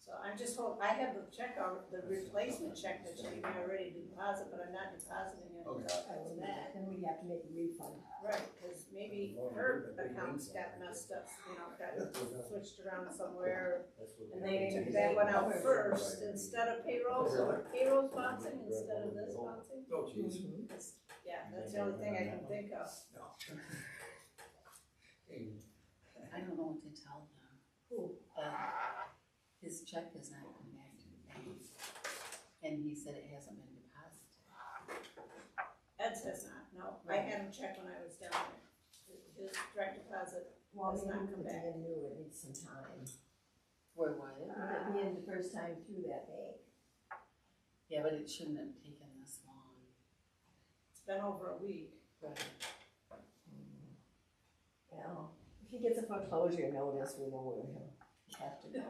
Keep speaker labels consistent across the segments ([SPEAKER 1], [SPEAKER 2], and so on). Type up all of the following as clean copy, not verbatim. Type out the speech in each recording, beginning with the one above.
[SPEAKER 1] So I'm just I have the check, the replacement check that you got ready to deposit, but I'm not depositing it until it's back.
[SPEAKER 2] Then we have to make a refund.
[SPEAKER 1] Right, cause maybe her accounts got messed up, you know, got switched around somewhere. And they took that one out first instead of payroll, so payroll's bouncing instead of this bouncing.
[SPEAKER 3] Oh, jeez.
[SPEAKER 1] Yeah, that's the only thing I can think of.
[SPEAKER 4] I don't know what to tell them.
[SPEAKER 2] Who?
[SPEAKER 4] His check has not come back to the bank, and he said it hasn't been deposited.
[SPEAKER 1] Ed says not, no, I had him check when I was down there. His direct deposit
[SPEAKER 2] Well,
[SPEAKER 1] has not come
[SPEAKER 2] maybe
[SPEAKER 1] back.
[SPEAKER 2] being new, it needs some time.
[SPEAKER 4] Where what?
[SPEAKER 2] Being the first time through that bank.
[SPEAKER 4] Yeah, but it shouldn't have taken this long.
[SPEAKER 1] It's been over a week.
[SPEAKER 4] Right.
[SPEAKER 2] Well, if he gets a foreclosure notice, we know where he'll have to go.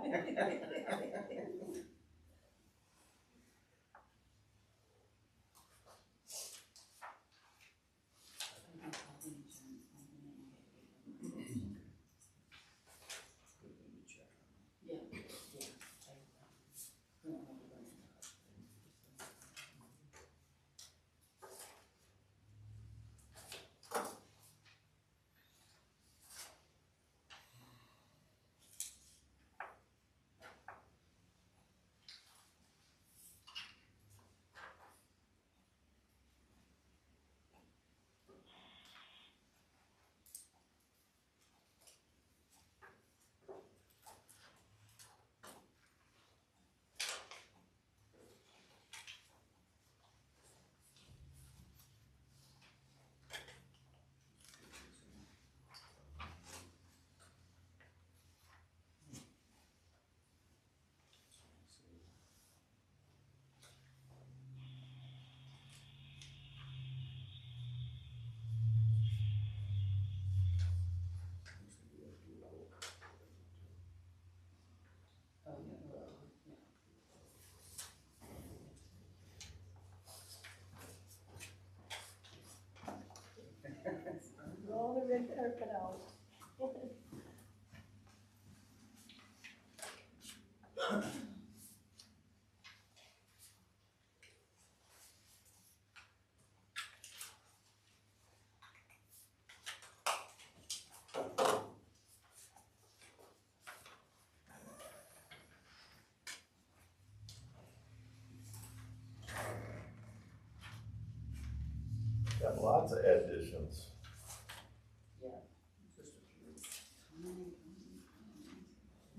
[SPEAKER 2] Roll the red carpet out.
[SPEAKER 3] Got lots of additions.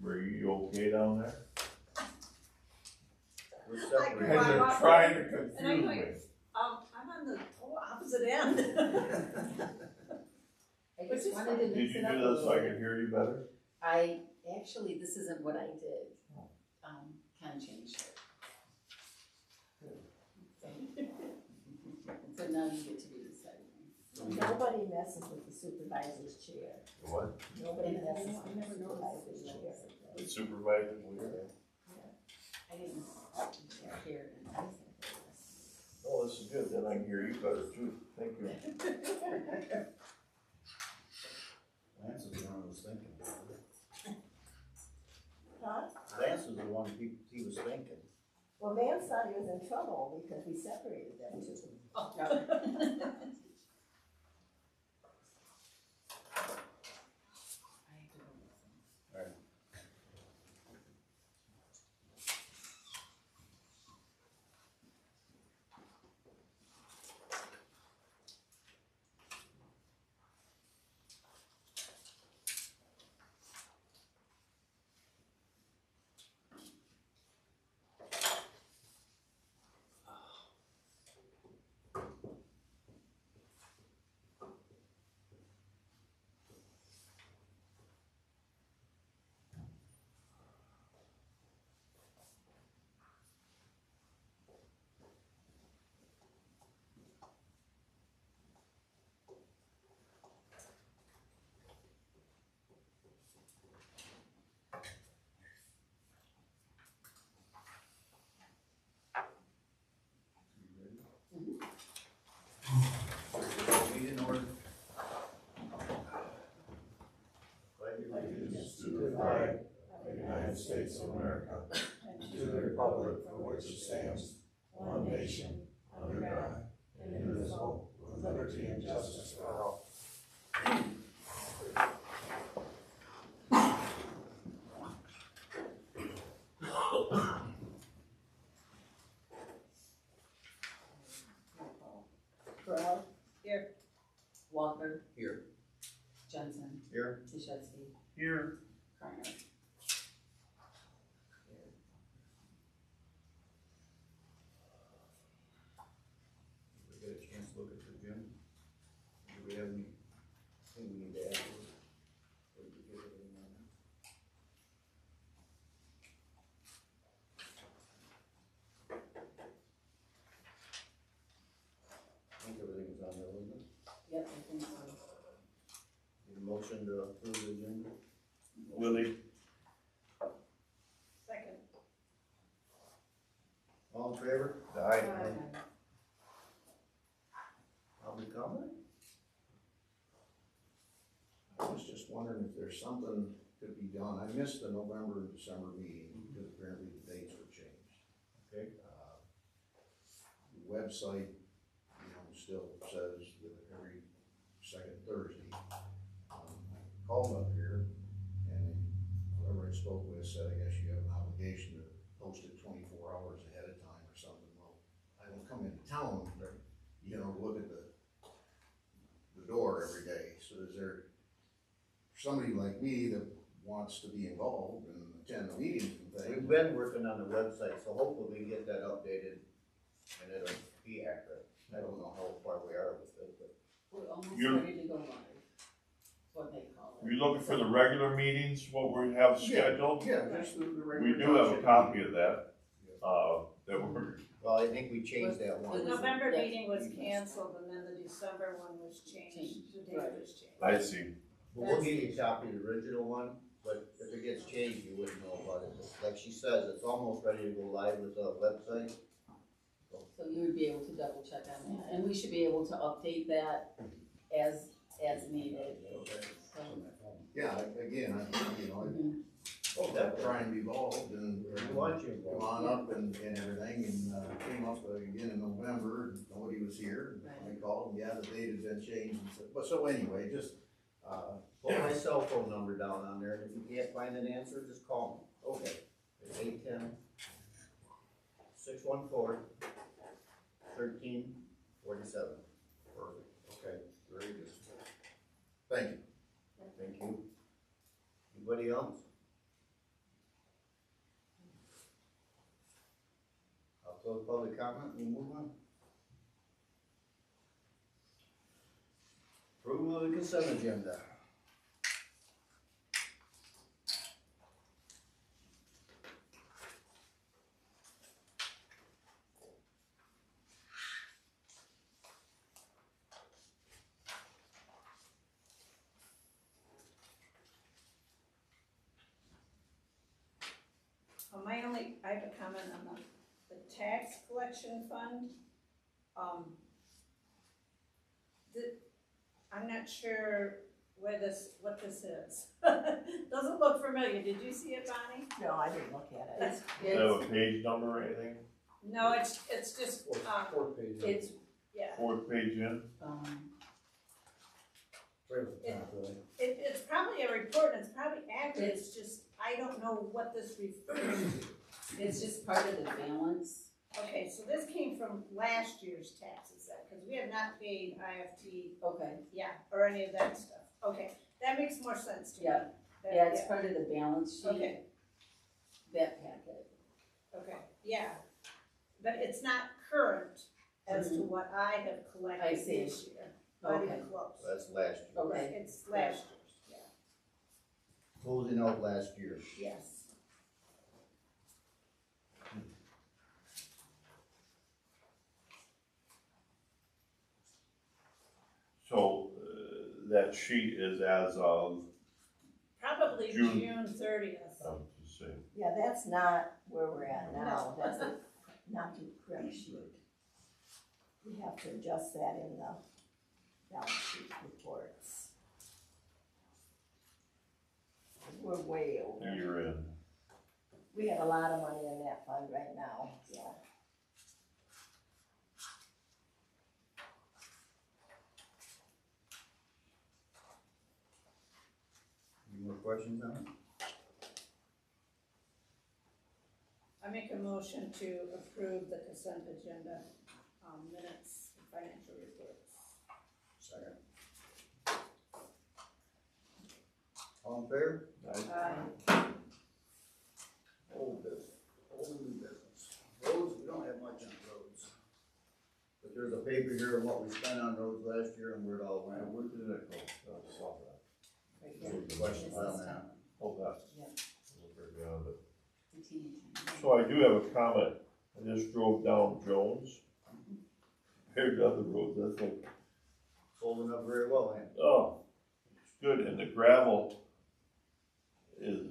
[SPEAKER 3] Were you okay down there?
[SPEAKER 5] We're
[SPEAKER 1] Like,
[SPEAKER 5] separated.
[SPEAKER 3] Guys
[SPEAKER 1] Wow.
[SPEAKER 3] are trying to
[SPEAKER 1] And I'm
[SPEAKER 3] confuse
[SPEAKER 1] going,
[SPEAKER 3] me.
[SPEAKER 1] I'm on the total opposite end.
[SPEAKER 4] I
[SPEAKER 1] Which
[SPEAKER 4] just
[SPEAKER 1] is
[SPEAKER 4] wanted to
[SPEAKER 3] Did
[SPEAKER 4] mix
[SPEAKER 3] you
[SPEAKER 4] it up a
[SPEAKER 3] do this so I
[SPEAKER 4] little.
[SPEAKER 3] could hear you better?
[SPEAKER 4] I, actually, this isn't what I did. Ken changed it. So now you get to do the second.
[SPEAKER 2] Nobody messes with the supervisor's chair.
[SPEAKER 3] What?
[SPEAKER 2] Nobody messes with the supervisor's chair.
[SPEAKER 3] The supervisor's leader?
[SPEAKER 4] I didn't hear it.
[SPEAKER 3] Oh, this is good, then I can hear you better too, thank you.
[SPEAKER 5] Lance is the one who was thinking.
[SPEAKER 2] Huh?
[SPEAKER 5] Lance is the one he was thinking.
[SPEAKER 2] Well, Vance thought he was in trouble because we separated them two.
[SPEAKER 5] Alright.
[SPEAKER 6] United States of America,
[SPEAKER 1] and
[SPEAKER 6] to the republic for which it stands, one nation, under God, indivisible, with liberty and justice for all.
[SPEAKER 2] Corral.
[SPEAKER 1] Here.
[SPEAKER 4] Walker.
[SPEAKER 5] Here.
[SPEAKER 4] Jensen.
[SPEAKER 5] Here.
[SPEAKER 4] Tushetsky.
[SPEAKER 3] Here.
[SPEAKER 4] Carter.
[SPEAKER 5] We get a chance to look at the agenda. Do we have anything we need to add to it? Or did you get everything on there? I think everything is on there, wasn't it?
[SPEAKER 4] Yep, I think so.
[SPEAKER 5] Need a motion to approve the agenda?
[SPEAKER 3] Willie.
[SPEAKER 1] Second.
[SPEAKER 5] All in favor?
[SPEAKER 3] Aye.
[SPEAKER 5] Public comment? I was just wondering if there's something could be done. I missed the November and December meeting because apparently the dates were changed.
[SPEAKER 3] Okay.
[SPEAKER 5] The website, still says that every second Thursday. I called up here and whoever I spoke with said, I guess you have an obligation to post it 24 hours ahead of time or something. Well, I don't come into town, look at the door every day. So is there somebody like me that wants to be involved and attend the meetings and things? We've been working on the website, so hopefully we get that updated and it'll be accurate. I don't know how far we are with it, but.
[SPEAKER 4] We're almost
[SPEAKER 3] You're-
[SPEAKER 4] ready to go live, what they call it.
[SPEAKER 3] You looking for the regular meetings, what we have scheduled?
[SPEAKER 5] Yeah, just the regular.
[SPEAKER 3] We do have a copy of that, that we're,
[SPEAKER 5] Well, I think we changed that
[SPEAKER 1] The
[SPEAKER 5] one.
[SPEAKER 1] November meeting was canceled and then the December one was changed, the date was changed.
[SPEAKER 3] I see.
[SPEAKER 5] Well, we'll give you a copy of the original one, but if it gets changed, you wouldn't know about it. Like she says, it's almost ready to go live with the website.
[SPEAKER 4] So you would be able to double check on that, and we should be able to update that as needed. So,
[SPEAKER 5] Yeah, again,
[SPEAKER 4] mhm.
[SPEAKER 5] I'm trying to be involved and we want you involved. Come on up and everything, and came up again in November, and nobody was here. And I called them, yeah, the date had been changed, and so anyway, just, put my cell phone number down on there, and if you can't find an answer, just call me. Okay. It's 810-614-1347. Perfect, okay, very good. Thank you. Thank you. Anybody else? I'll close public comment and move on. Approval of the consent agenda.
[SPEAKER 1] I have a comment on the tax collection fund. I'm not sure what this is. Doesn't look familiar. Did you see it, Bonnie?
[SPEAKER 2] No, I didn't look at it.
[SPEAKER 4] It's,
[SPEAKER 3] do you have a page number or anything?
[SPEAKER 1] No, it's just,
[SPEAKER 5] Fourth page.
[SPEAKER 4] it's,
[SPEAKER 1] yeah.
[SPEAKER 3] Fourth page in?
[SPEAKER 1] It's probably a report, and it's probably accurate, it's just, I don't know what this refers to.
[SPEAKER 4] it's just part of the balance.
[SPEAKER 1] Okay, so this came from last year's taxes then, because we have not paid IFT,
[SPEAKER 4] Okay,
[SPEAKER 1] or any of that stuff. Okay, that makes more sense to me.
[SPEAKER 4] Yeah.
[SPEAKER 1] That-
[SPEAKER 4] yeah, it's part of the balance sheet,
[SPEAKER 1] Okay,
[SPEAKER 4] that packet.
[SPEAKER 1] okay, yeah, but it's not current as to what I have
[SPEAKER 4] I
[SPEAKER 1] collected
[SPEAKER 4] see.
[SPEAKER 1] this year, not even
[SPEAKER 4] Okay.
[SPEAKER 1] close.
[SPEAKER 5] That's last year.
[SPEAKER 4] Okay.
[SPEAKER 1] Right, it's last year's,
[SPEAKER 5] Closing out last year.
[SPEAKER 1] yes.
[SPEAKER 3] So, that sheet is as of,
[SPEAKER 1] Probably
[SPEAKER 3] June.
[SPEAKER 1] June 30th.
[SPEAKER 3] let's see,
[SPEAKER 2] Yeah, that's not where we're at now, that's not the correct sheet. We have to adjust that in the balance sheet reports. We're way over.
[SPEAKER 3] you're in.
[SPEAKER 2] We have a lot of money in that fund right now, yeah.
[SPEAKER 5] Any more questions on it?
[SPEAKER 1] I make a motion to approve the consent agenda, minutes, and financial reports.
[SPEAKER 5] Second. All in favor? Old business, old new business. Roads, we don't have much on roads. But there's a paper here on what we spent on roads last year and where it all went.
[SPEAKER 3] Where did it go? I saw that.
[SPEAKER 4] Right here.
[SPEAKER 5] Questions on that?
[SPEAKER 3] Oh, that.
[SPEAKER 4] Yeah.
[SPEAKER 3] Look right beyond it.
[SPEAKER 4] The teeny tiny.
[SPEAKER 3] So I do have a comment. I just drove down Jones. Compared to other roads, that's like,
[SPEAKER 5] Holding up very well, ain't it?
[SPEAKER 3] oh, it's good, and the gravel it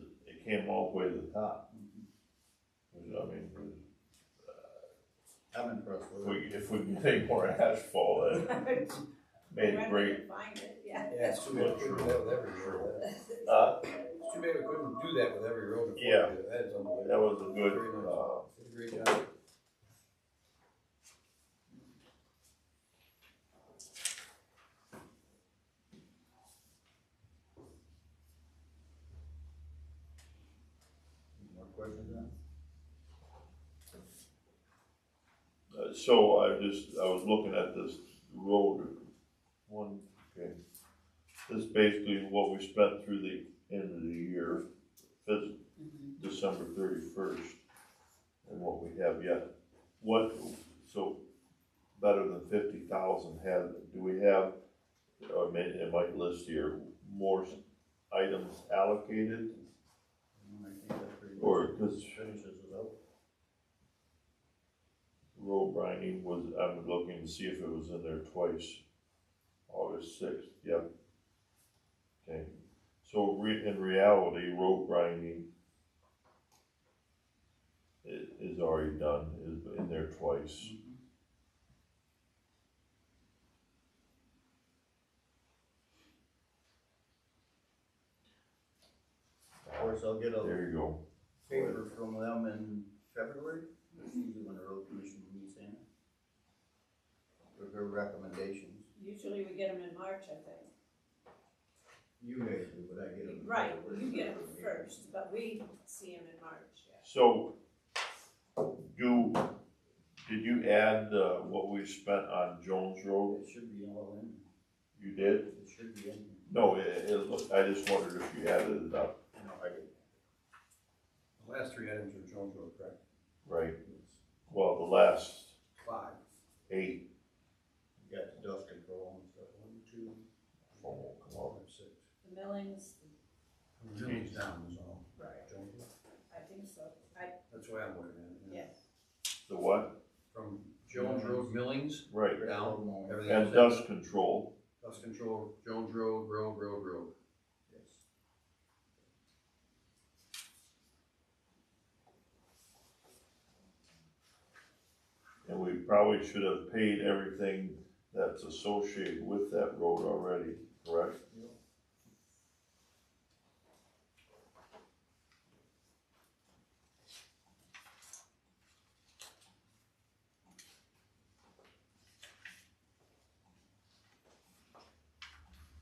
[SPEAKER 3] came all the way to the top. I mean,
[SPEAKER 5] I'm impressed with it.
[SPEAKER 3] if we can take more asphalt, it made it great.
[SPEAKER 1] Find it, yeah.
[SPEAKER 6] Yeah, it's too bad we couldn't do that with every road. It's too bad we couldn't do that with every road. before.
[SPEAKER 3] Yeah.
[SPEAKER 6] That is unbelievable.
[SPEAKER 3] That was a good,
[SPEAKER 6] Very nice. Did a great job.
[SPEAKER 5] Any more questions on it?
[SPEAKER 3] so I was looking at this road, okay. This is basically what we spent through the end of the year, December 31st, and what we have yet. So better than 50,000 do we have, or maybe it might list here, more items allocated?
[SPEAKER 5] I think that's pretty much.
[SPEAKER 3] Or, cause
[SPEAKER 5] Finishes it out.
[SPEAKER 3] road grinding I'm looking to see if it was in there twice. August 6th, yep. Okay, so in reality, road grinding is already done, is in there twice.
[SPEAKER 5] Of course, I'll get a
[SPEAKER 3] There you go.
[SPEAKER 5] paper from them in February, that's usually when the road commission meets in. With their recommendations.
[SPEAKER 1] Usually we get them in March, I think.
[SPEAKER 5] You guys do, but I get them. in
[SPEAKER 1] Right,
[SPEAKER 5] February.
[SPEAKER 1] you get them first, but we see them in March, yeah.
[SPEAKER 3] So, did you add, what we spent on Jones Road?
[SPEAKER 5] It should be all in,
[SPEAKER 3] You did?
[SPEAKER 5] it should be in.
[SPEAKER 3] No, I just wondered if you added it up,
[SPEAKER 5] No, I did.
[SPEAKER 6] The last three items are Jones Road, correct?
[SPEAKER 3] right? Well, the last
[SPEAKER 6] 5.
[SPEAKER 3] 8,
[SPEAKER 5] You got the dust control and stuff, 1, 2,
[SPEAKER 3] oh, come on.
[SPEAKER 6] 5, 6.
[SPEAKER 1] The millings,
[SPEAKER 6] Millings down is all.
[SPEAKER 1] right,
[SPEAKER 6] Jones Road.
[SPEAKER 1] I think so.
[SPEAKER 6] That's why I'm looking at it.
[SPEAKER 1] Yeah.
[SPEAKER 3] The what?
[SPEAKER 6] From Jones Road millings
[SPEAKER 3] Right,
[SPEAKER 6] down, everything
[SPEAKER 3] and
[SPEAKER 6] else.
[SPEAKER 3] dust control.
[SPEAKER 6] Dust control, Jones Road, road.
[SPEAKER 5] yes.
[SPEAKER 3] And we probably should have paid everything that's associated with that road already, correct?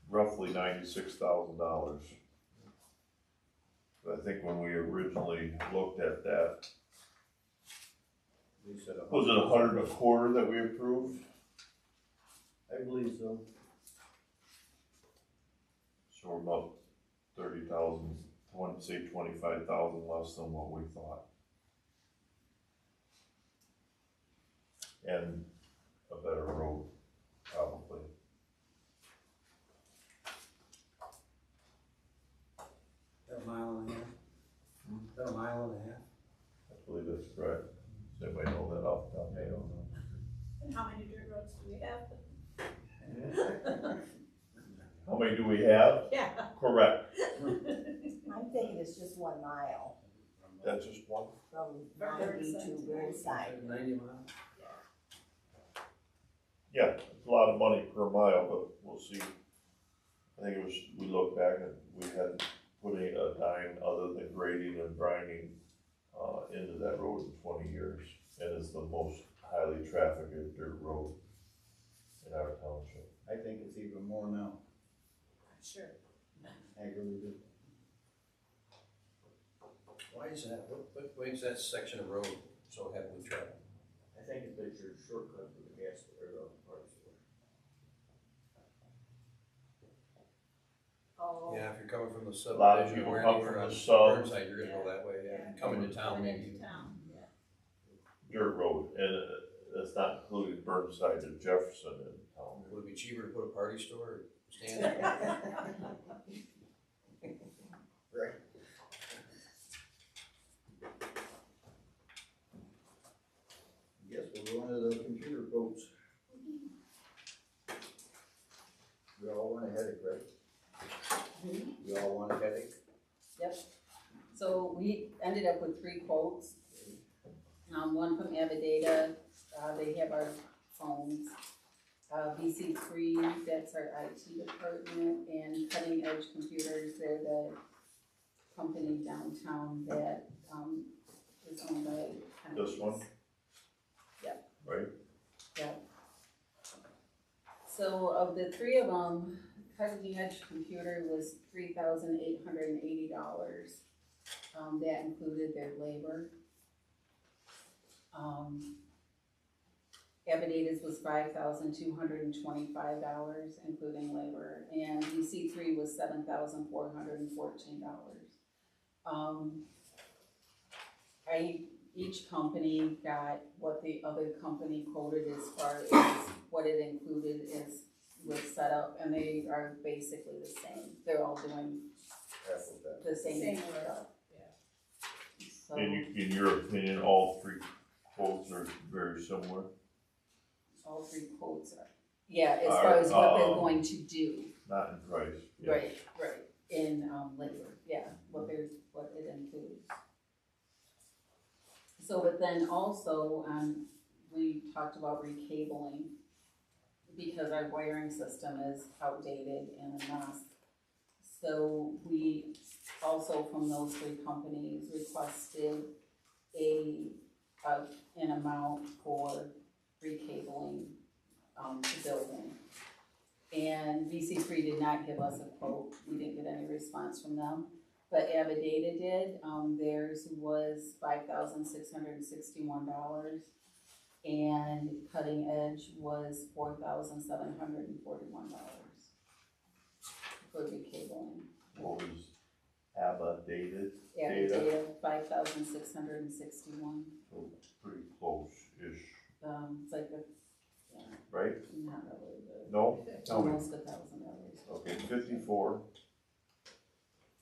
[SPEAKER 3] Roughly $96,000. But I think when we originally looked at that,
[SPEAKER 5] They said
[SPEAKER 3] was it 100 a quarter that we approved?
[SPEAKER 5] I believe so.
[SPEAKER 3] So we're about 30,000, I want to say 25,000 less than what we thought. And a better road, probably.
[SPEAKER 6] That a mile and a half? That a mile and a half?
[SPEAKER 3] I believe that's correct. Does anybody know that off the top of their head?
[SPEAKER 1] And how many dirt roads do we have?
[SPEAKER 3] How many do we have?
[SPEAKER 1] Yeah.
[SPEAKER 3] Correct.
[SPEAKER 2] I'm thinking it's just 1 mile
[SPEAKER 3] That's just one.
[SPEAKER 2] from
[SPEAKER 1] From
[SPEAKER 2] 90 to
[SPEAKER 1] Burnside.
[SPEAKER 2] Burnside.
[SPEAKER 6] 90 miles?
[SPEAKER 3] Yeah, it's a lot of money per mile, but we'll see. I think it was, we looked back and we hadn't put a dime other than grading and grinding into that road in 20 years, and it's the most highly trafficked dirt road in our township.
[SPEAKER 5] I think it's even more now.
[SPEAKER 1] Sure.
[SPEAKER 5] I really do.
[SPEAKER 6] Why is that? What makes that section of road so heavily traveled?
[SPEAKER 5] I think it's your shortcut to the gas or the parts store.
[SPEAKER 1] Oh.
[SPEAKER 6] Yeah, if you're coming from the
[SPEAKER 3] A lot of
[SPEAKER 6] subdivision
[SPEAKER 3] people
[SPEAKER 6] or
[SPEAKER 3] come
[SPEAKER 6] anywhere
[SPEAKER 3] from
[SPEAKER 6] on
[SPEAKER 3] the sub.
[SPEAKER 6] Burnside, you're gonna go that way, yeah. Coming to town,
[SPEAKER 1] Coming
[SPEAKER 6] maybe.
[SPEAKER 1] into town, yeah.
[SPEAKER 3] Dirt road, and that's not including Burnside and Jefferson in town.
[SPEAKER 6] Would it be cheaper to put a party store or stand there?
[SPEAKER 5] Right. Guess we'll go into the computer quotes. We all want a headache, right? We all want a headache?
[SPEAKER 4] Yep. So we ended up with 3 quotes. One from Avidata, they have our phones. VC3, that's our IT department, and Cutting Edge Computers, they're the company downtown that, is owned by.
[SPEAKER 3] This one?
[SPEAKER 4] Yep.
[SPEAKER 3] Right?
[SPEAKER 4] Yep. So of the 3 of them, Cutting Edge Computer was $3,880. That included their labor. Avidata's was $5,225, including labor, and VC3 was $7,414. Each company got what the other company quoted as far as what it included was set up, and they are basically the same. They're all doing the same
[SPEAKER 1] Same
[SPEAKER 4] stuff.
[SPEAKER 1] Yeah.
[SPEAKER 4] So,
[SPEAKER 3] In your opinion, all 3 quotes are very similar?
[SPEAKER 4] all 3 quotes are, yeah, as far as what they're going to do.
[SPEAKER 3] Not in price. Yes.
[SPEAKER 4] Right, in, labor, yeah, what it includes. So, but then also, we talked about recabling, because our wiring system is outdated and a mess. So we also, from those 3 companies, requested an amount for recabling, the building. And VC3 did not give us a quote, we didn't get any response from them, but Avidata did. Theirs was $5,661, and Cutting Edge was $4,741 for recabling.
[SPEAKER 3] What was ABBA dated?
[SPEAKER 4] Avidata, $5,661.
[SPEAKER 3] So pretty close-ish,
[SPEAKER 4] It's like
[SPEAKER 3] right?
[SPEAKER 4] not really, but
[SPEAKER 3] No? Tell me.
[SPEAKER 4] almost $1,000.
[SPEAKER 3] Okay, 54.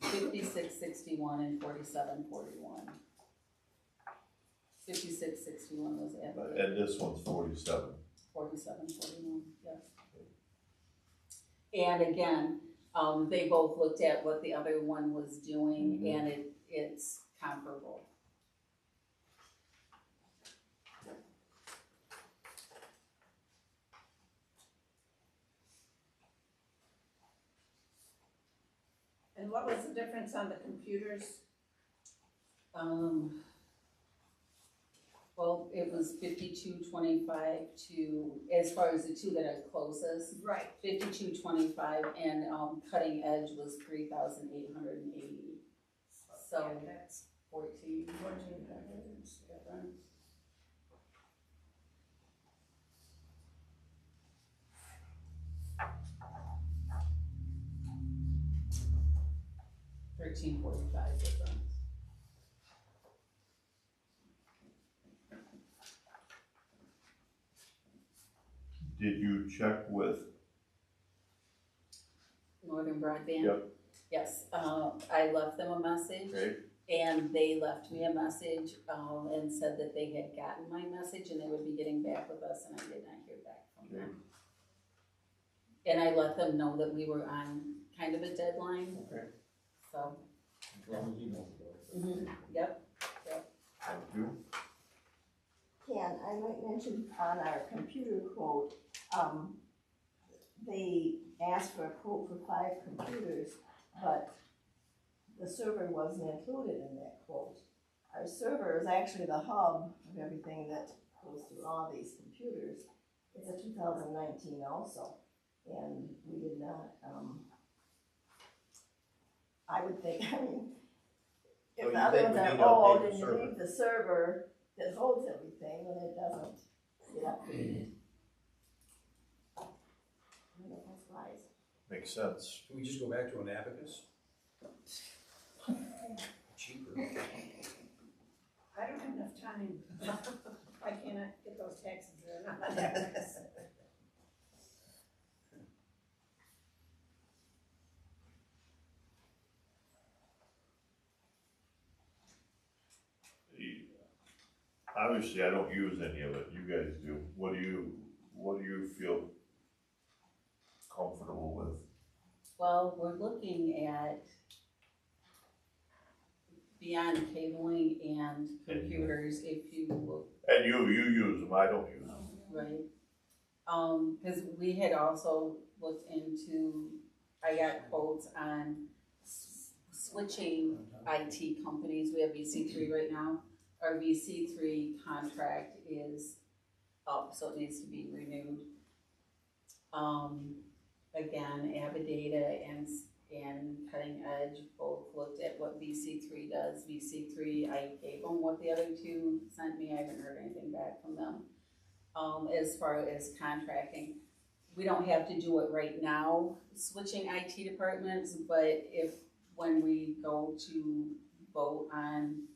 [SPEAKER 4] 5661 and 4741. 5661 was Avidata.
[SPEAKER 3] And this one's 47.
[SPEAKER 4] 4741, yes. And again, they both looked at what the other one was doing, and it's comparable.
[SPEAKER 1] And what was the difference on the computers?
[SPEAKER 4] Well, it was 5225 to, as far as the 2 that are closest,
[SPEAKER 1] Right.
[SPEAKER 4] 5225, and Cutting Edge was 3,880. So
[SPEAKER 1] Yeah, that's
[SPEAKER 4] 14.
[SPEAKER 1] difference.
[SPEAKER 4] $13.45 difference.
[SPEAKER 3] Did you check with?
[SPEAKER 4] Northern Broadband?
[SPEAKER 3] Yep.
[SPEAKER 4] Yes, I left them a message.
[SPEAKER 3] Okay.
[SPEAKER 4] And they left me a message, and said that they had gotten my message and they would be getting back with us, and I did not hear back from them. And I let them know that we were on kind of a deadline,
[SPEAKER 3] Okay.
[SPEAKER 4] so.
[SPEAKER 5] As long as you know.
[SPEAKER 4] Yep,
[SPEAKER 3] Thank you.
[SPEAKER 2] Ken, I might mention on our computer quote, they asked for a quote for 5 computers, but the server wasn't included in that quote. our server is actually the hub of everything that goes through all these computers. It's a 2019 also, and we did not, I would think, I mean,
[SPEAKER 5] So
[SPEAKER 2] if the
[SPEAKER 5] you
[SPEAKER 2] other
[SPEAKER 5] think
[SPEAKER 2] ones
[SPEAKER 5] we
[SPEAKER 2] are
[SPEAKER 5] need to update
[SPEAKER 2] old
[SPEAKER 5] the
[SPEAKER 2] and you
[SPEAKER 5] server?
[SPEAKER 2] leave the server that holds everything, then it doesn't get updated. I don't know if that's wise.
[SPEAKER 3] Makes sense.
[SPEAKER 5] Can we just go back to an abacus? Cheaper.
[SPEAKER 1] I don't have enough time. I cannot get those taxes in, I'm not that fast.
[SPEAKER 3] Obviously, I don't use any of it, you guys do. What do you feel comfortable with?
[SPEAKER 4] Well, we're looking at beyond cabling and computers, if you look,
[SPEAKER 3] And you use them, I don't use them.
[SPEAKER 4] right? Cause we had also looked into, I got quotes on switching IT companies. We have VC3 right now. Our VC3 contract is up, so it needs to be renewed. Again, Avadata and Cutting Edge both looked at what VC3 does. VC3, I gave them what the other two sent me. I haven't heard anything back from them. As far as contracting, we don't have to do it right now, switching IT departments, but when we go to vote on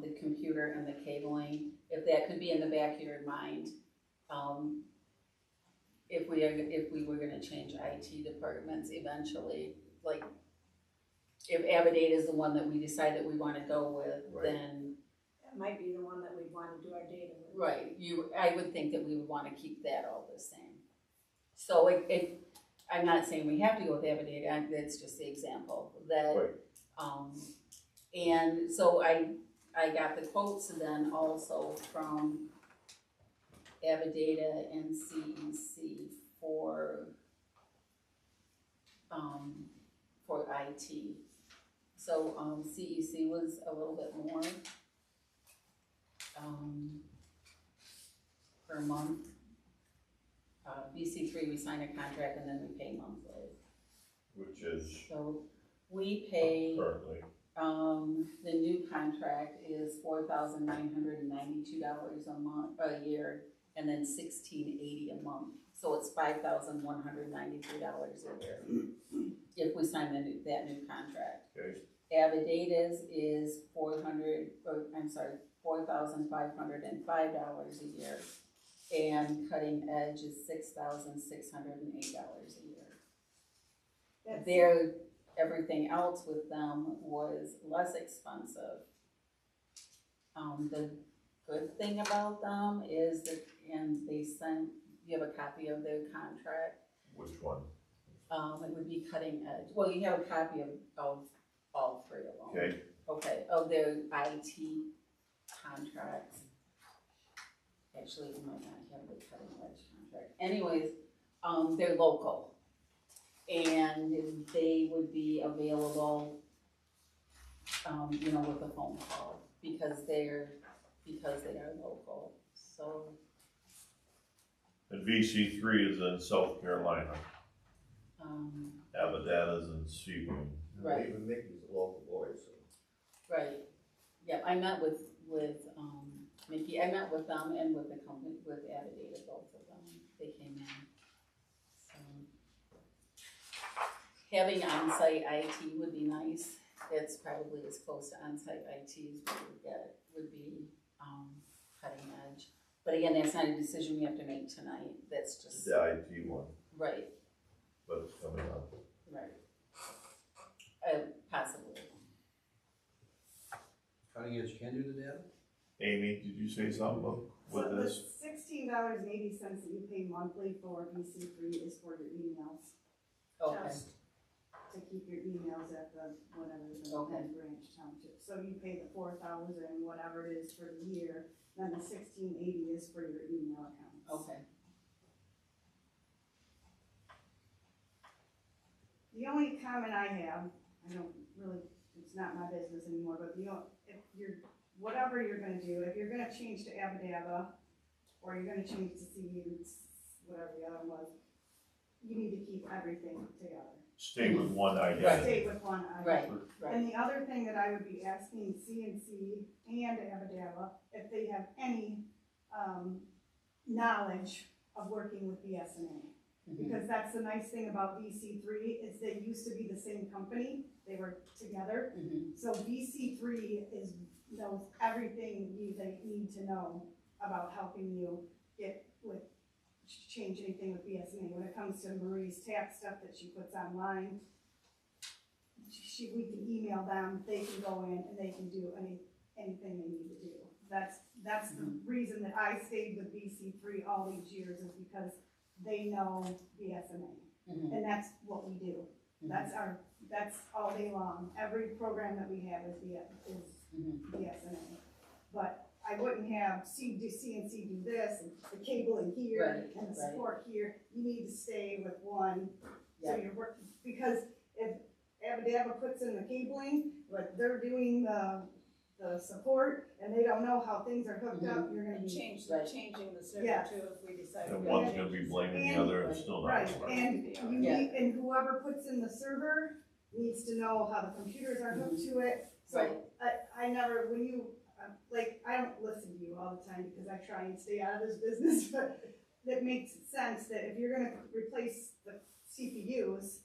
[SPEAKER 4] the computer and the cabling, if that could be in the back of your mind, if we were gonna change IT departments eventually, like, if Avadata is the one that we decide that we wanna go with,
[SPEAKER 3] Right.
[SPEAKER 4] then,
[SPEAKER 1] That might be the one that we'd wanna do our data with.
[SPEAKER 4] right, I would think that we would wanna keep that all the same. So I'm not saying we have to go with Avadata, that's just the example, that,
[SPEAKER 3] Right.
[SPEAKER 4] And so I got the quotes then also from Avadata and CEC for IT. So, CEC was a little bit more, per month. VC3, we sign a contract and then we pay monthly.
[SPEAKER 3] Which is
[SPEAKER 4] So we pay,
[SPEAKER 3] currently,
[SPEAKER 4] the new contract is $4,992 a year, and then $1,680 a month. So it's $5,193 a year if we sign that new contract.
[SPEAKER 3] okay,
[SPEAKER 4] Avadata's is $4,505 a year, and Cutting Edge is $6,608 a year.
[SPEAKER 1] That's-
[SPEAKER 4] Everything else with them was less expensive. The good thing about them is that, and they sent, you have a copy of their contract.
[SPEAKER 3] which one?
[SPEAKER 4] It would be Cutting Edge. Well, you have a copy of all three of them.
[SPEAKER 3] Okay,
[SPEAKER 4] Okay, of their IT contracts. Actually, you might not have the Cutting Edge contract. Anyways, they're local. And they would be available, with a phone call, because they are local, so.
[SPEAKER 3] and VC3 is in South Carolina,
[SPEAKER 4] Um,
[SPEAKER 3] Avadata's in Sebring.
[SPEAKER 4] Right.
[SPEAKER 5] Even Mickey's a local boy, so.
[SPEAKER 4] right, yeah, I met with Mickey, I met with them and with the company, with Avadata, both of them, they came in, so. Having on-site IT would be nice. It's probably as close to on-site IT as we would get, would be, Cutting Edge. But again, that's not a decision we have to make tonight, that's
[SPEAKER 3] It's
[SPEAKER 4] just,
[SPEAKER 3] the IT one,
[SPEAKER 4] right,
[SPEAKER 3] but it's coming up.
[SPEAKER 4] right. Possibly.
[SPEAKER 5] Cutting Edge can do the data?
[SPEAKER 3] Amy, did you say something with
[SPEAKER 7] So the
[SPEAKER 3] this?
[SPEAKER 7] $16.80 that you pay monthly for VC3 is for your emails,
[SPEAKER 4] Okay,
[SPEAKER 1] Just-
[SPEAKER 7] to keep your emails at the, whatever, the
[SPEAKER 4] Okay.
[SPEAKER 7] branch township. So you pay the 4,000, whatever it is for the year, then the $16.80 is for your email accounts.
[SPEAKER 4] okay,
[SPEAKER 7] The only comment I have, I don't really, it's not my business anymore, but you know, if you're, whatever you're gonna do, if you're gonna change to Abadaba, or you're gonna change to Siemens, whatever the other one was, you need to keep everything together.
[SPEAKER 3] Stay with one identity.
[SPEAKER 7] Stay with one item.
[SPEAKER 4] Right, right.
[SPEAKER 7] And the other thing that I would be asking CNC and Abadaba, if they have any, knowledge of working with BSNA. Because that's the nice thing about VC3, is they used to be the same company, they were together. So VC3 knows everything they need to know about helping you get with, change anything with BSNA. When it comes to Marie's tax stuff that she puts online, we can email them, they can go in and they can do anything they need to do. That's the reason that I stayed with VC3 all these years, is because they know BSNA. And that's what we do. That's all day long. Every program that we have is BSNA. But I wouldn't have CNC do this, and the cabling here, and the support here. You need to stay with one. So you're working, because if Abadaba puts in the cabling, but they're doing the support, and they don't know how things are hooked up, you're gonna be.
[SPEAKER 1] Changing the server too, if we decide.
[SPEAKER 3] And one's gonna be blaming the other and still not.
[SPEAKER 7] Right,
[SPEAKER 3] working.
[SPEAKER 7] and you need, and whoever puts in the server needs to know how the computers are hooked to it. So I never, when you, like, I don't listen to you all the time because I try and stay out of this business, but that makes sense that if you're gonna replace the CPUs,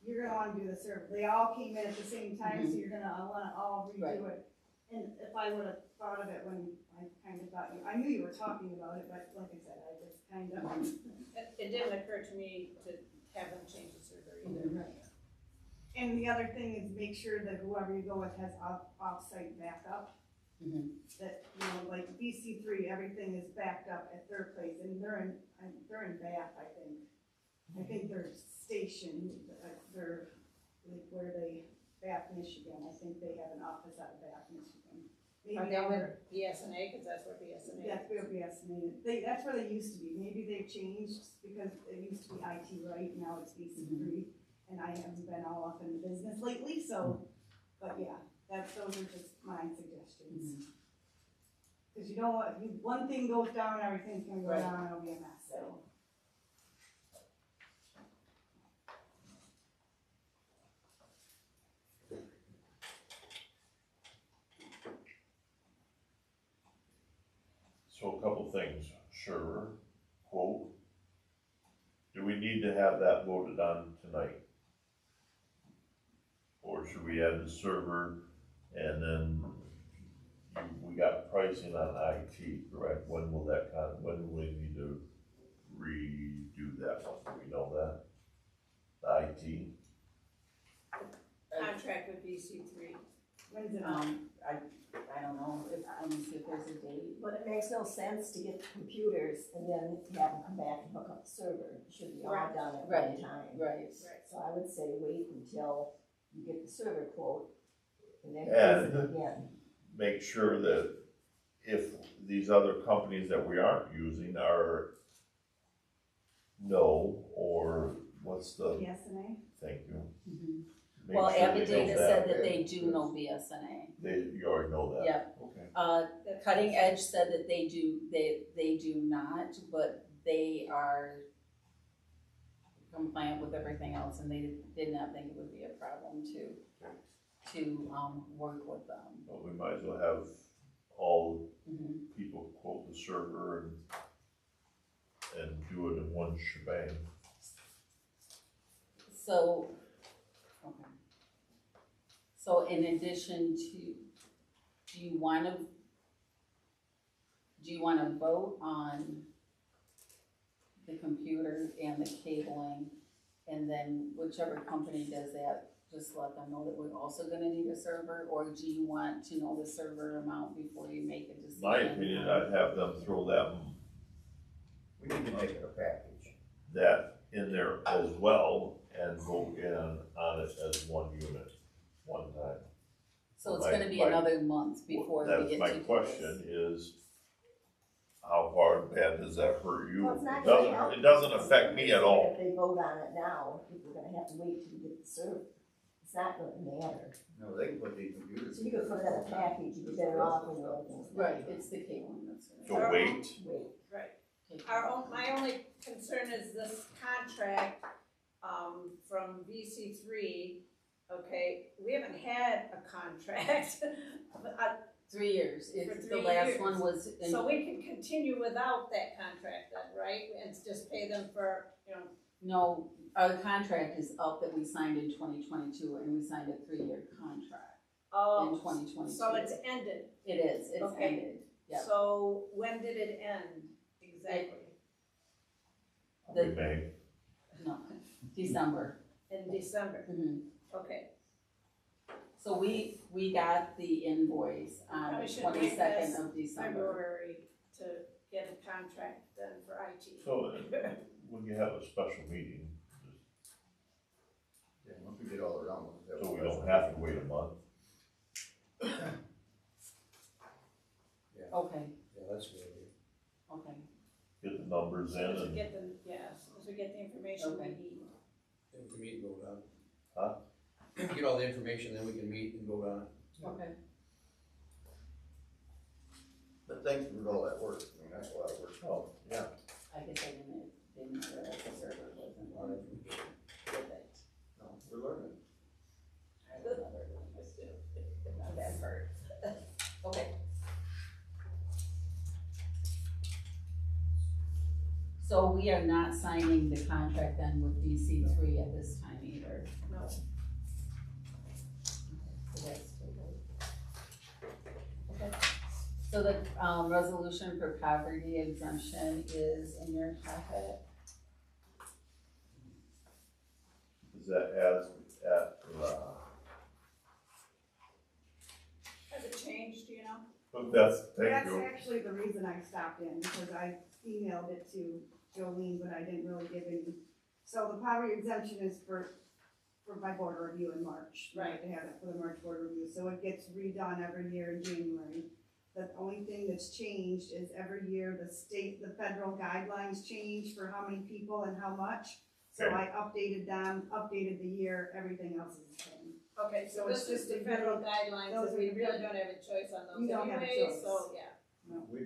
[SPEAKER 7] you're gonna wanna do the server. They all came in at the same time, so you're gonna wanna all redo it. And if I would've thought of it when I kind of thought I knew you were talking about it, but like I said, I just kind of.
[SPEAKER 1] It didn't occur to me to have them change the server either.
[SPEAKER 7] And the other thing is make sure that whoever you go with has off-site backup. That, you know, like BC3, everything is backed up at their place, and they're in Bath, I think. I think they're stationed, they're like where Bath, Michigan. I think they have an office out of Bath, Michigan.
[SPEAKER 1] Are they with BSNA, cause that's where BSNA is?
[SPEAKER 7] That's where BSNA, that's where they used to be. Maybe they've changed, because it used to be IT, right? Now it's BC3, and I haven't been all up in the business lately, so, but yeah, those are just my suggestions. Cause you know what, if one thing goes down, everything's gonna go down, and it'll be a mess, so.
[SPEAKER 3] So a couple things, sure, quote, do we need to have that voted on tonight? Or should we add the server and then we got pricing on IT, correct? When will we need to redo that one? Do we know that? The IT?
[SPEAKER 1] Contract with BC3.
[SPEAKER 7] When's it
[SPEAKER 4] I don't know, let me see if there's a date.
[SPEAKER 2] But it makes no sense to get the computers and then have them come back and hook up the server. It should be all done at one time.
[SPEAKER 4] Right.
[SPEAKER 2] So I would say wait until you get the server quote and then use it again.
[SPEAKER 3] Make sure that if these other companies that we aren't using are no, or what's the,
[SPEAKER 7] BSNA?
[SPEAKER 3] thank you. Make
[SPEAKER 4] Well,
[SPEAKER 3] sure they know
[SPEAKER 4] Abadata said that they do know BSNA.
[SPEAKER 3] You already know that?
[SPEAKER 4] Yep.
[SPEAKER 3] Okay.
[SPEAKER 4] Cutting Edge said that they do not, but they are compliant with everything else, and they did not think it would be a problem to work with them.
[SPEAKER 3] But we might as well have all people quote the server and do it in one shebang.
[SPEAKER 4] So, okay. So in addition to, do you wanna vote on the computer and the cabling, and then whichever company does that, just let them know that we're also gonna need a server, or do you want to know the server amount before you make a decision?
[SPEAKER 3] My opinion, I'd have them throw that
[SPEAKER 6] We need to make it a package.
[SPEAKER 3] in there as well and vote in on it as one unit, one time.
[SPEAKER 4] So it's gonna be another month before we get to do this.
[SPEAKER 3] That's my question is, how hard, bad does that hurt you?
[SPEAKER 2] Well, it's not
[SPEAKER 3] It
[SPEAKER 2] gonna
[SPEAKER 3] doesn't,
[SPEAKER 2] help.
[SPEAKER 3] it doesn't affect me at all.
[SPEAKER 2] If they vote on it now, people are gonna have to wait till you get the server. It's not gonna matter.
[SPEAKER 5] No, they can put the computers.
[SPEAKER 2] So you could put it in a package, you'd be better off when everything's.
[SPEAKER 4] Right, it's the cabling that's
[SPEAKER 3] So
[SPEAKER 4] gonna.
[SPEAKER 3] wait,
[SPEAKER 2] Wait,
[SPEAKER 1] Right. My only concern is this contract, from VC3, okay, we haven't had a contract. But
[SPEAKER 4] 3 years,
[SPEAKER 1] For
[SPEAKER 4] it's, the
[SPEAKER 1] 3
[SPEAKER 4] last
[SPEAKER 1] years.
[SPEAKER 4] one was in.
[SPEAKER 1] so we can continue without that contract then, right? And just pay them for,
[SPEAKER 4] No, our contract is up that we signed in 2022, and we signed a 3-year contract in
[SPEAKER 1] oh,
[SPEAKER 4] 2022.
[SPEAKER 1] so it's ended.
[SPEAKER 4] It is, it's
[SPEAKER 1] Okay.
[SPEAKER 4] ended, yeah.
[SPEAKER 1] So when did it end exactly?
[SPEAKER 3] we may,
[SPEAKER 4] No, December.
[SPEAKER 1] In December,
[SPEAKER 4] Mhm.
[SPEAKER 1] okay.
[SPEAKER 4] So we got the invoice on
[SPEAKER 1] Probably
[SPEAKER 4] the
[SPEAKER 1] should make
[SPEAKER 4] 22nd
[SPEAKER 1] this
[SPEAKER 4] of December.
[SPEAKER 1] February to get a contract then for IT.
[SPEAKER 3] so when you have a special meeting,
[SPEAKER 5] Yeah, once we get all around.
[SPEAKER 3] so we don't have to wait a month.
[SPEAKER 4] Okay,
[SPEAKER 6] Yeah, that's good.
[SPEAKER 4] okay,
[SPEAKER 3] Get the numbers in
[SPEAKER 1] As we
[SPEAKER 3] and,
[SPEAKER 1] get the, as we get the information we
[SPEAKER 4] Okay.
[SPEAKER 1] need.
[SPEAKER 6] Then we can meet and vote on it.
[SPEAKER 3] Huh?
[SPEAKER 6] Get all the information, then we can meet and vote on it.
[SPEAKER 4] okay.
[SPEAKER 5] But thanks for all that work, I mean, that's a lot of work.
[SPEAKER 3] oh, yeah.
[SPEAKER 4] I guess I didn't realize the server wasn't
[SPEAKER 6] A lot
[SPEAKER 4] on
[SPEAKER 6] of
[SPEAKER 4] it.
[SPEAKER 6] information.
[SPEAKER 5] No, we're learning.
[SPEAKER 4] I remember doing this too. Not that part. Okay. So we are not signing the contract then with DC3 at this time either.
[SPEAKER 1] No,
[SPEAKER 4] So that's totally. Okay. So the, resolution for poverty exemption is in your packet.
[SPEAKER 3] Is that as,
[SPEAKER 1] has it changed, do you know?
[SPEAKER 3] but that's, thank
[SPEAKER 7] That's
[SPEAKER 3] you.
[SPEAKER 7] actually the reason I stopped in, because I emailed it to Jolene, but I didn't really give any. So the poverty exemption is for my board review in March. We have to have it for the March board review, so it gets redone every year in January. The only thing that's changed is every year the federal guidelines change for how many people and how much. So
[SPEAKER 3] Okay.
[SPEAKER 7] I updated them, updated the year, everything else is the same.
[SPEAKER 1] Okay, so
[SPEAKER 7] So
[SPEAKER 1] this
[SPEAKER 7] it's
[SPEAKER 1] is
[SPEAKER 7] just
[SPEAKER 1] the
[SPEAKER 7] a
[SPEAKER 1] federal
[SPEAKER 7] really-
[SPEAKER 1] guidelines,
[SPEAKER 7] those
[SPEAKER 1] and
[SPEAKER 7] are
[SPEAKER 1] we
[SPEAKER 7] the
[SPEAKER 1] really
[SPEAKER 7] federal-
[SPEAKER 1] don't have a choice on those
[SPEAKER 7] You don't have a
[SPEAKER 1] anyway,
[SPEAKER 7] choice.
[SPEAKER 1] so, yeah.
[SPEAKER 5] We